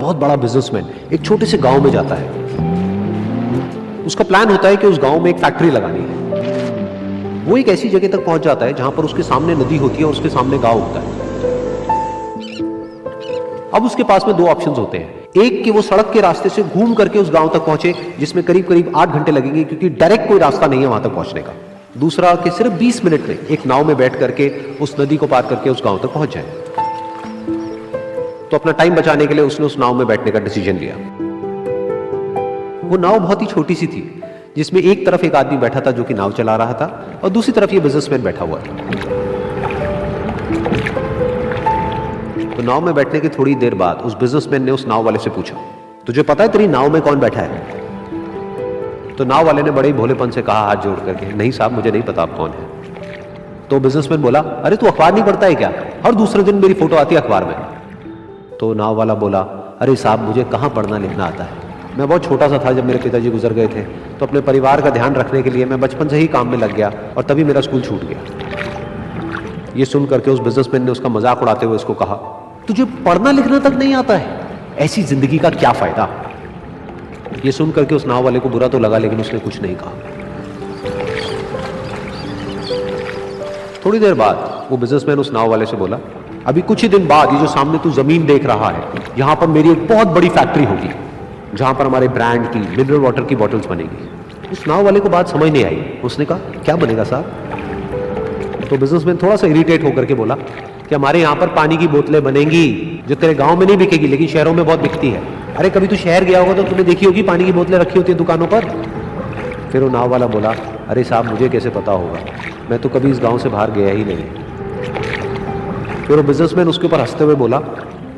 बहुत बड़ा बिजनेसमैन एक छोटे से गांव में जाता है। उसका प्लान होता है कि उस गांव में एक फैक्ट्री लगानी है। वो एक ऐसी जगह तक पहुंच जाता है जहां पर उसके सामने नदी होती है और उसके सामने गांव होता है। अब उसके पास में दो ऑप्शंस होते हैं। एक कि वो सड़क के रास्ते से घूम करके उस गांव तक पहुंचे, जिसमें करीब करीब 8 घंटे लगेंगे, क्योंकि डायरेक्ट कोई रास्ता नहीं है वहां तक पहुंचने का। दूसरा कि सिर्फ 20 मिनट में एक नाव में बैठ करके उस नदी को पार करके उस गांव तक पहुंच जाए। तो अपना टाइम बचाने के लिए उसने उस नाव में बैठने का डिसीजन लिया। वो नाव बहुत ही छोटी सी थी, जिसमें एक तरफ एक आदमी बैठा था जो कि नाव चला रहा था और दूसरी तरफ ये बिजनेसमैन बैठा हुआ था। तो नाव में बैठने की थोड़ी देर बाद उस बिजनेसमैन ने उस नाव वाले से पूछा, तुझे पता है तेरी नाव में कौन बैठा है? तो नाव वाले ने बड़े ही भोलेपन से कहा हाथ जोड़ करके, नहीं साहब मुझे नहीं पता आप कौन है। तो बिजनेसमैन बोला, अरे तू अखबार नहीं पढ़ता है क्या? हर दूसरे दिन मेरी फोटो आती है अखबार में। तो नाव वाला बोला, अरे साहब मुझे कहाँ पढ़ना लिखना आता है, मैं बहुत छोटा सा था जब मेरे पिताजी गुजर गए थे, तो अपने परिवार का ध्यान रखने के लिए मैं बचपन से ही काम में लग गया और तभी मेरा स्कूल छूट गया। ये सुन करके उस बिजनेसमैन ने उसका मजाक उड़ाते हुए उसको कहा, तुझे पढ़ना लिखना तक नहीं आता है, ऐसी जिंदगी का क्या फायदा? ये सुन करके उस नाव वाले को बुरा तो लगा, लेकिन उसने कुछ नहीं कहा। थोड़ी देर बाद वो बिजनेसमैन उस नाव वाले से बोला, अभी कुछ ही दिन बाद ये जो सामने तू जमीन देख रहा है, यहां पर मेरी एक बहुत बड़ी फैक्ट्री होगी जहां पर हमारे ब्रांड की मिनरल वाटर की बॉटल्स बनेगी। उस नाव वाले को बात समझ नहीं आई। उसने कहा, क्या बनेगा साहब? तो बिजनेसमैन थोड़ा सा इरिटेट होकर के बोला कि हमारे यहाँ पर पानी की बोतलें बनेंगी जो तेरे गांव में नहीं बिकेगी लेकिन शहरों में बहुत बिकती है। अरे कभी तू शहर गया होगा तो तूने देखी होगी पानी की बोतलें रखी होती है दुकानों पर। फिर वो नाव वाला बोला, अरे साहब मुझे कैसे पता होगा, मैं तो कभी इस गांव से बाहर गया ही नहीं। फिर वो बिजनेसमैन उसके ऊपर हंसते हुए बोला,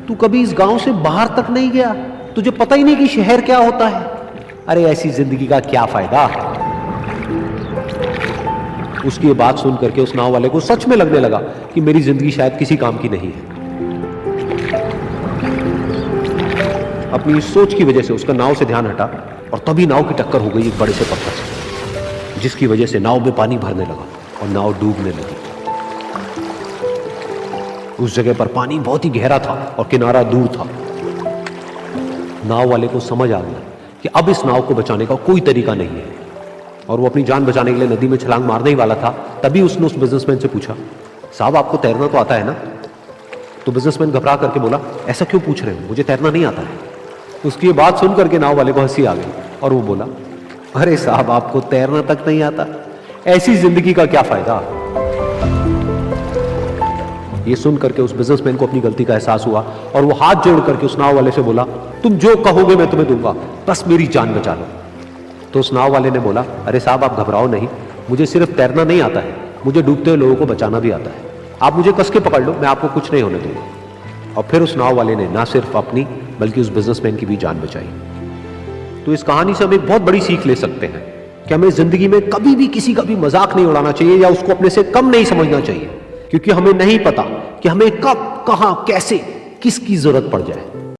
तू कभी इस गांव से बाहर तक नहीं गया, तुझे पता ही नहीं कि शहर क्या होता है? अरे ऐसी जिंदगी का क्या फायदा? उसकी ये बात सुन करके उस नाव वाले को सच में लगने लगा कि मेरी जिंदगी शायद किसी काम की नहीं है। अपनी इस सोच की वजह से उसका नाव से ध्यान हटा और तभी नाव की टक्कर हो गई एक बड़े से पत्थर से, जिसकी वजह से नाव में पानी भरने लगा और नाव डूबने लगी। उस जगह पर पानी बहुत ही गहरा था और किनारा दूर था। नाव वाले को समझ आ गया कि अब इस नाव को बचाने का कोई तरीका नहीं है और वो अपनी जान बचाने के लिए नदी में छलांग मारने ही वाला था। तभी उसने उस बिजनेसमैन से पूछा, साहब आपको तैरना तो आता है ना? तो बिजनेसमैन घबरा करके बोला, ऐसा क्यों पूछ रहे हो, मुझे तैरना नहीं आता है। उसकी ये बात सुन करके नाव वाले को हंसी आ गई और वो बोला, अरे साहब आपको तैरना तक नहीं आता, ऐसी जिंदगी का क्या फायदा? ये सुन करके उस बिजनेसमैन को अपनी गलती का एहसास हुआ और वो हाथ जोड़ करके उस नाव वाले से बोला, तुम जो कहोगे मैं तुम्हें दूंगा, बस मेरी जान बचा लो। तो उस नाव वाले ने बोला, अरे साहब आप घबराओ नहीं, मुझे सिर्फ तैरना नहीं आता है, मुझे डूबते हुए लोगों को बचाना भी आता है। आप मुझे कस के पकड़ लो, मैं आपको कुछ नहीं होने दूंगा। और फिर उस नाव वाले ने ना सिर्फ अपनी बल्कि उस बिजनेसमैन की भी जान बचाई। तो इस कहानी से हम एक बहुत बड़ी सीख ले सकते हैं कि हमें जिंदगी में कभी भी किसी का भी मजाक नहीं उड़ाना चाहिए या उसको अपने से कम नहीं समझना चाहिए, क्योंकि हमें नहीं पता कि हमें कब, कहां, कैसे, किसकी जरूरत पड़ जाए।